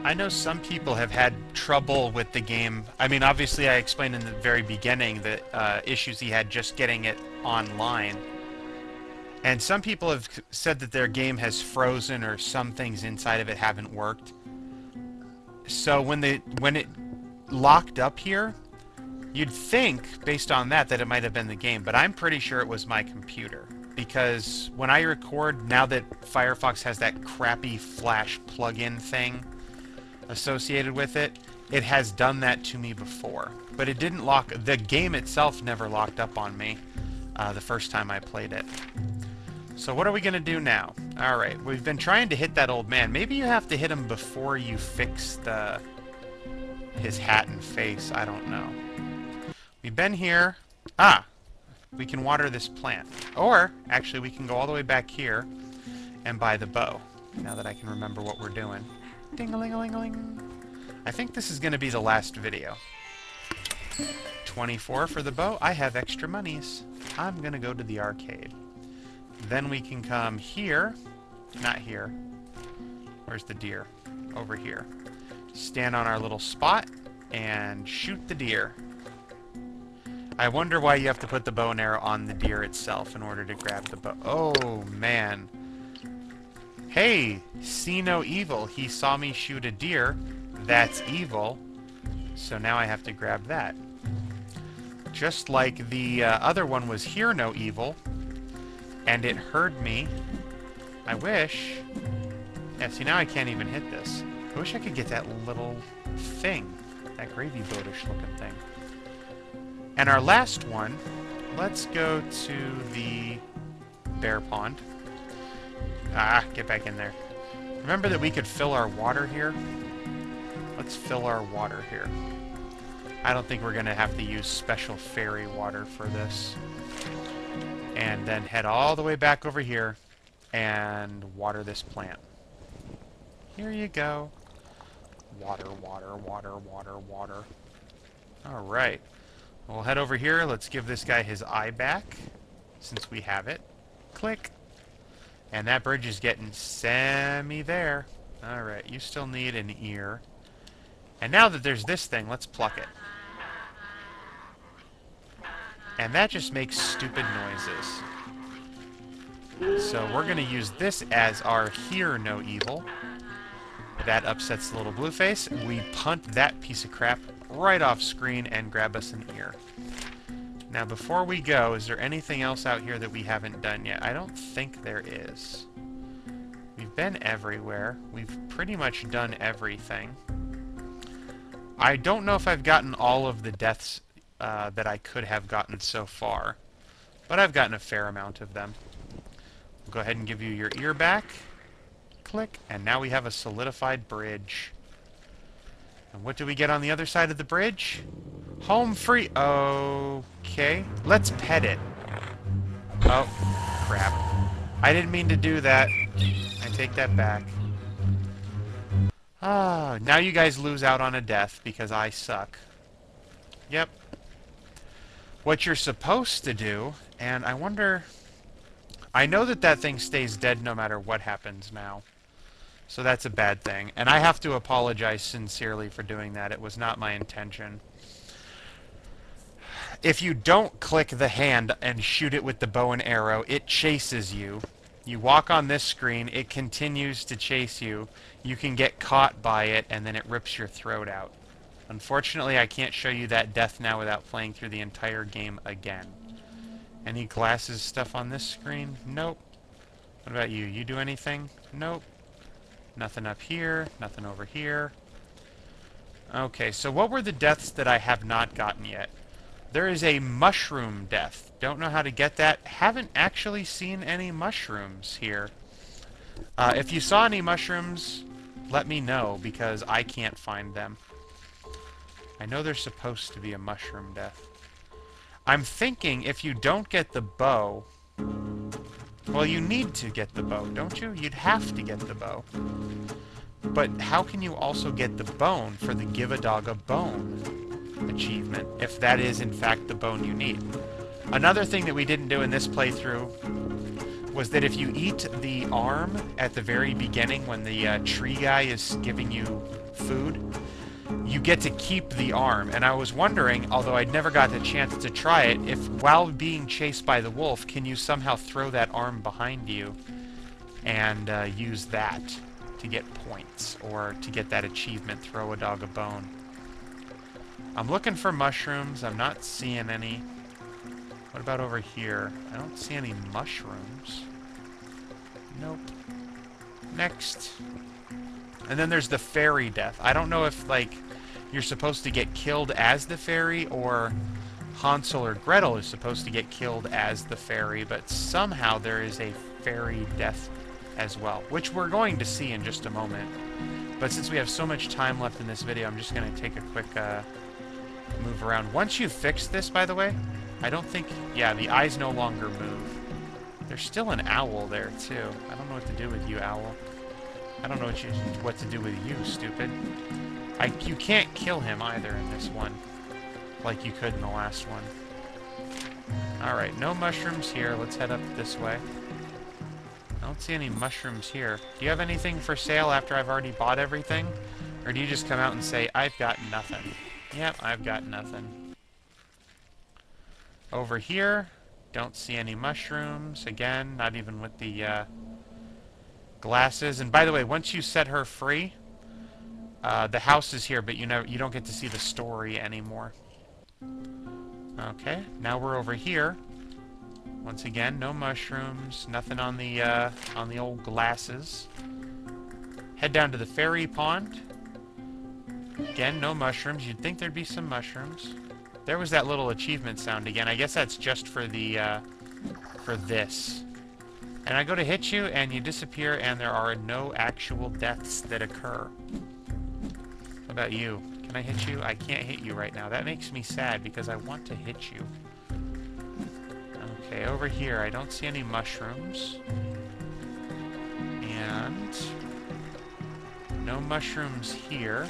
I know some people have had trouble with the game. I mean, obviously I explained in the very beginning the issues he had just getting it online. And some people have said that their game has frozen or some things inside of it haven't worked. So when it locked up here, you'd think, based on that, that it might have been the game, but I'm pretty sure it was my computer. Because when I record, now that Firefox has that crappy Flash plugin thing associated with it, it has done that to me before. But it didn't lock... The game itself never locked up on me the first time I played it. So what are we going to do now? Alright, we've been trying to hit that old man. Maybe you have to hit him before you fix his hat and face. I don't know. We've been here. Ah! We can water this plant. Or, actually, we can go all the way back here and buy the bow. Now that I can remember what we're doing. Ding-a-ling-a-ling-a-ling. I think this is going to be the last video. 24 for the bow. I have extra monies. I'm going to go to the arcade. Then we can come here. Not here. Where's the deer? Over here. Stand on our little spot and shoot the deer. I wonder why you have to put the bow and arrow on the deer itself in order to grab the bow. Oh, man. Hey, see no evil. He saw me shoot a deer. That's evil. So now I have to grab that. Just like the other one was hear no evil. And it heard me. I wish... Yeah, see, now I can't even hit this. I wish I could get that little thing. That gravy boatish looking thing. And our last one, let's go to the bear pond. Ah, get back in there. Remember that we could fill our water here? Let's fill our water here. I don't think we're going to have to use special fairy water for this. And then head all the way back over here and water this plant. Here you go. Water, water, water, water, water. Alright. We'll head over here. Let's give this guy his eye back, since we have it. Click. And that bridge is getting semi there. Alright, you still need an ear. And now that there's this thing, let's pluck it. And that just makes stupid noises. So we're going to use this as our hear no evil. That upsets the little blue face. We punt that piece of crap right off screen and grab us an ear. Now before we go, is there anything else out here that we haven't done yet? I don't think there is. We've been everywhere. We've pretty much done everything. I don't know if I've gotten all of the deaths that I could have gotten so far, but I've gotten a fair amount of them. I'll go ahead and give you your ear back. Click, and now we have a solidified bridge. And what do we get on the other side of the bridge? Home free. Okay, let's pet it. Oh, crap. I didn't mean to do that. I take that back. Ah, now you guys lose out on a death because I suck. Yep. What you're supposed to do, and I wonder... I know that that thing stays dead no matter what happens now. So that's a bad thing. And I have to apologize sincerely for doing that. It was not my intention. If you don't click the hand and shoot it with the bow and arrow, it chases you. You walk on this screen, it continues to chase you. You can get caught by it, and then it rips your throat out. Unfortunately, I can't show you that death now without playing through the entire game again. Any glasses stuff on this screen? Nope. What about you? You do anything? Nope. Nothing up here. Nothing over here. Okay, so what were the deaths that I have not gotten yet? There is a mushroom death. Don't know how to get that. Haven't actually seen any mushrooms here. If you saw any mushrooms, let me know, because I can't find them. I know there's supposed to be a mushroom death. I'm thinking if you don't get the bow... Well, you need to get the bow, don't you? You'd have to get the bow. But how can you also get the bone for the Give a Dog a Bone achievement, if that is in fact the bone you need? Another thing that we didn't do in this playthrough was that if you eat the arm at the very beginning when the tree guy is giving you food, you get to keep the arm. And I was wondering, although I'd never got the chance to try it, if while being chased by the wolf, can you somehow throw that arm behind you and use that to get points, or to get that achievement, throw a dog a bone. I'm looking for mushrooms. I'm not seeing any. What about over here? I don't see any mushrooms. Nope. Next. And then there's the fairy death. I don't know if, like, you're supposed to get killed as the fairy, or Hansel or Gretel is supposed to get killed as the fairy, but somehow there is a fairy death as well, which we're going to see in just a moment. But since we have so much time left in this video, I'm just going to take a quick move around. Once you fix this, by the way, I don't think... Yeah, the eyes no longer move. There's still an owl there, too. I don't know what to do with you, owl. I don't know what to do with you, stupid. You can't kill him either in this one, like you could in the last one. Alright, no mushrooms here. Let's head up this way. I don't see any mushrooms here. Do you have anything for sale after I've already bought everything? Or do you just come out and say, I've got nothing? Yep, I've got nothing. Over here, don't see any mushrooms. Again, not even with the glasses. And by the way, once you set her free, the house is here, but you don't get to see the story anymore. Okay, now we're over here. Once again, no mushrooms, nothing on the old glasses. Head down to the fairy pond. Again, no mushrooms. You'd think there'd be some mushrooms. There was that little achievement sound again. I guess that's just for the for this. And I go to hit you, and you disappear, and there are no actual deaths that occur. What about you? Can I hit you? I can't hit you right now. That makes me sad, because I want to hit you. Okay, over here, I don't see any mushrooms. And no mushrooms here.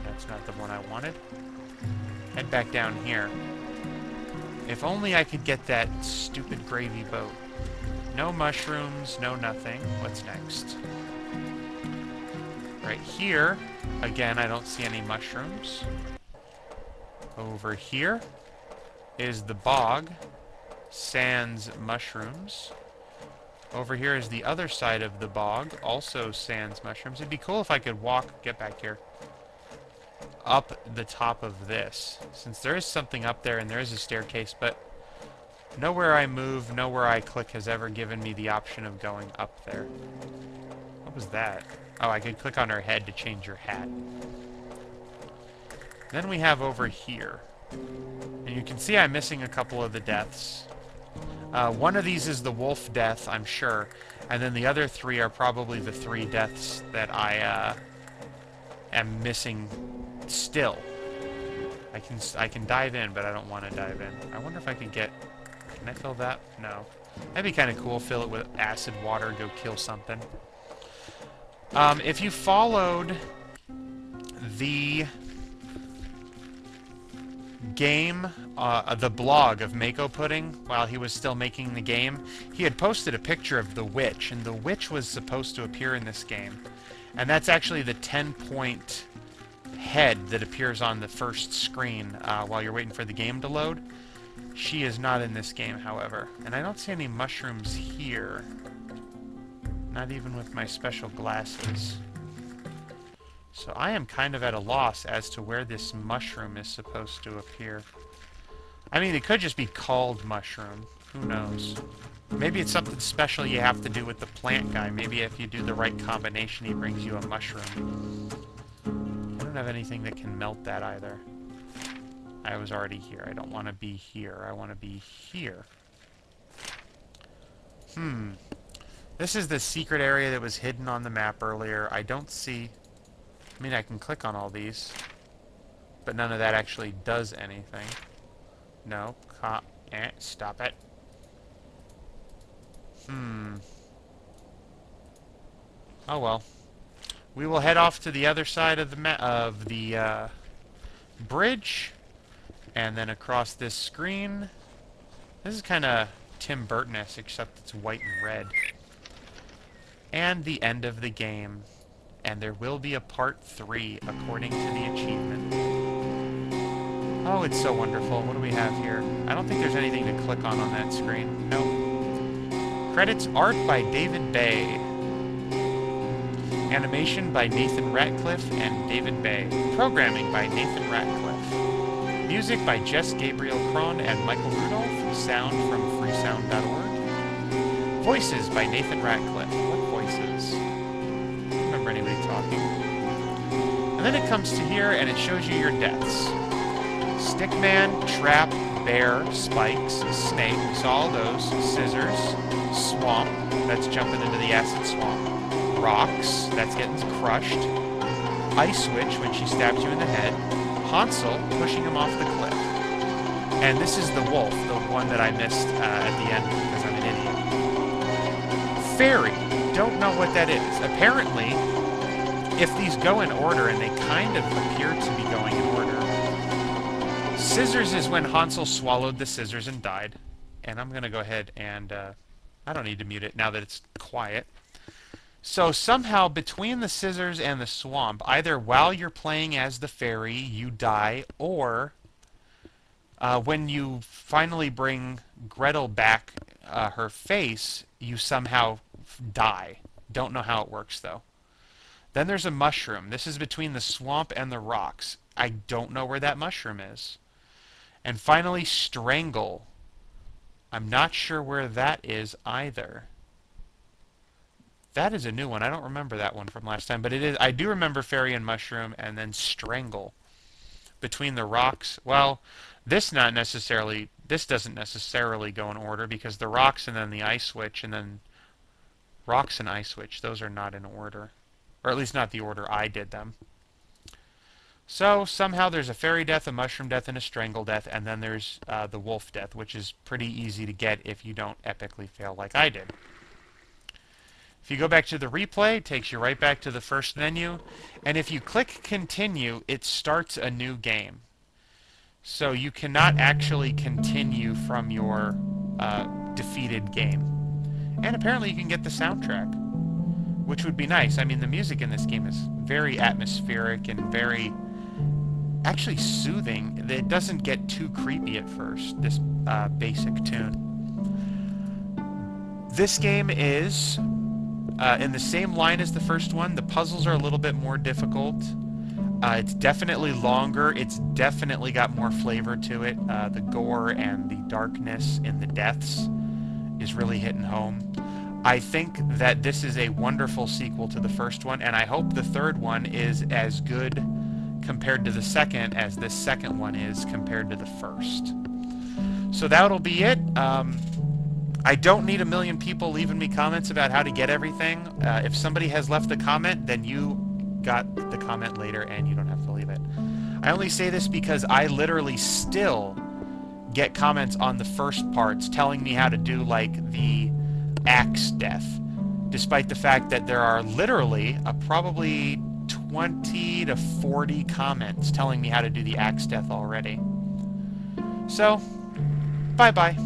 That's not the one I wanted. Head back down here. If only I could get that stupid gravy boat. No mushrooms, no nothing. What's next? Right here, again, I don't see any mushrooms. Over here is the bog. Sans mushrooms. Over here is the other side of the bog, also sans mushrooms. It'd be cool if I could walk, get back here, up the top of this, since there is something up there and there is a staircase, but nowhere I move, nowhere I click has ever given me the option of going up there. What was that? Oh, I could click on her head to change her hat. Then we have over here, and you can see I'm missing a couple of the deaths. One of these is the wolf death, I'm sure, and then the other three are probably the 3 deaths that I am missing still. I can dive in, but I don't want to dive in. I wonder if I could get... Can I fill that? No. That'd be kind of cool. Fill it with acid water, go kill something. If you followed the game, the blog of Mako Pudding, while he was still making the game, he had posted a picture of the witch, and the witch was supposed to appear in this game. And that's actually the 10-point head that appears on the first screen while you're waiting for the game to load. She is not in this game, however. And I don't see any mushrooms here. Not even with my special glasses. So I am kind of at a loss as to where this mushroom is supposed to appear. I mean, it could just be called mushroom. Who knows? Maybe it's something special you have to do with the plant guy. Maybe if you do the right combination, he brings you a mushroom. I don't have anything that can melt that either. I was already here. I don't want to be here. I want to be here. This is the secret area that was hidden on the map earlier. I don't see... I mean, I can click on all these, but none of that actually does anything. No. Stop it. Oh well. We will head off to the other side of the bridge, and then across this screen. This is kind of Tim Burton-esque, except it's white and red. And the end of the game. And there will be a part 3, according to the achievement. Oh, it's so wonderful. What do we have here? I don't think there's anything to click on that screen. Nope. Credits: art by David Bay. Animation by Nathan Ratcliffe and David Bay. Programming by Nathan Ratcliffe. Music by Jess Gabriel Cron and Michael Rudolph. Sound from freesound.org. Voices by Nathan Ratcliffe. What voices? I don't remember anybody talking. And then it comes to here and it shows you your deaths. Stickman, Trap, Bear, Spikes, Snake, we saw all those. Scissors, Swamp, that's jumping into the acid swamp. Rocks, that's getting crushed. Ice Witch, when she stabs you in the head. Hansel, pushing him off the cliff. And this is the wolf, the one that I missed at the end because I'm an idiot. Fairy, don't know what that is. Apparently, if these go in order, and they kind of appear to be going in order, Scissors is when Hansel swallowed the scissors and died. And I'm going to go ahead and... I don't need to mute it now that it's quiet. So somehow between the scissors and the swamp, either while you're playing as the fairy, you die, or when you finally bring Gretel back her face, you somehow die. Don't know how it works, though. Then there's a mushroom. This is between the swamp and the rocks. I don't know where that mushroom is. And finally, Strangle. I'm not sure where that is either. That is a new one. I don't remember that one from last time, but it is. I do remember Fairy and Mushroom, and then Strangle. Between the rocks. Well, this doesn't necessarily go in order, because the rocks and then the Ice Switch, and then rocks and Ice Switch, those are not in order. Or at least not the order I did them. So, somehow there's a fairy death, a mushroom death, and a strangle death, and then there's the wolf death, which is pretty easy to get if you don't epically fail like I did. If you go back to the replay, it takes you right back to the first menu, and if you click continue, it starts a new game. So you cannot actually continue from your defeated game. And apparently you can get the soundtrack, which would be nice. I mean, the music in this game is very atmospheric and very... actually soothing. It doesn't get too creepy at first, this basic tune. This game is in the same line as the first one. The puzzles are a little bit more difficult. It's definitely longer. It's definitely got more flavor to it. The gore and the darkness in the deaths is really hitting home. I think that this is a wonderful sequel to the first one, and I hope the third one is as good compared to the second as this second one is compared to the first. So that'll be it. I don't need a million people leaving me comments about how to get everything. If somebody has left a comment, then you got the comment later and you don't have to leave it. I only say this because I literally still get comments on the first parts telling me how to do, like, the axe death, despite the fact that there are literally probably 20 to 40 comments telling me how to do the axe death already. So, bye-bye.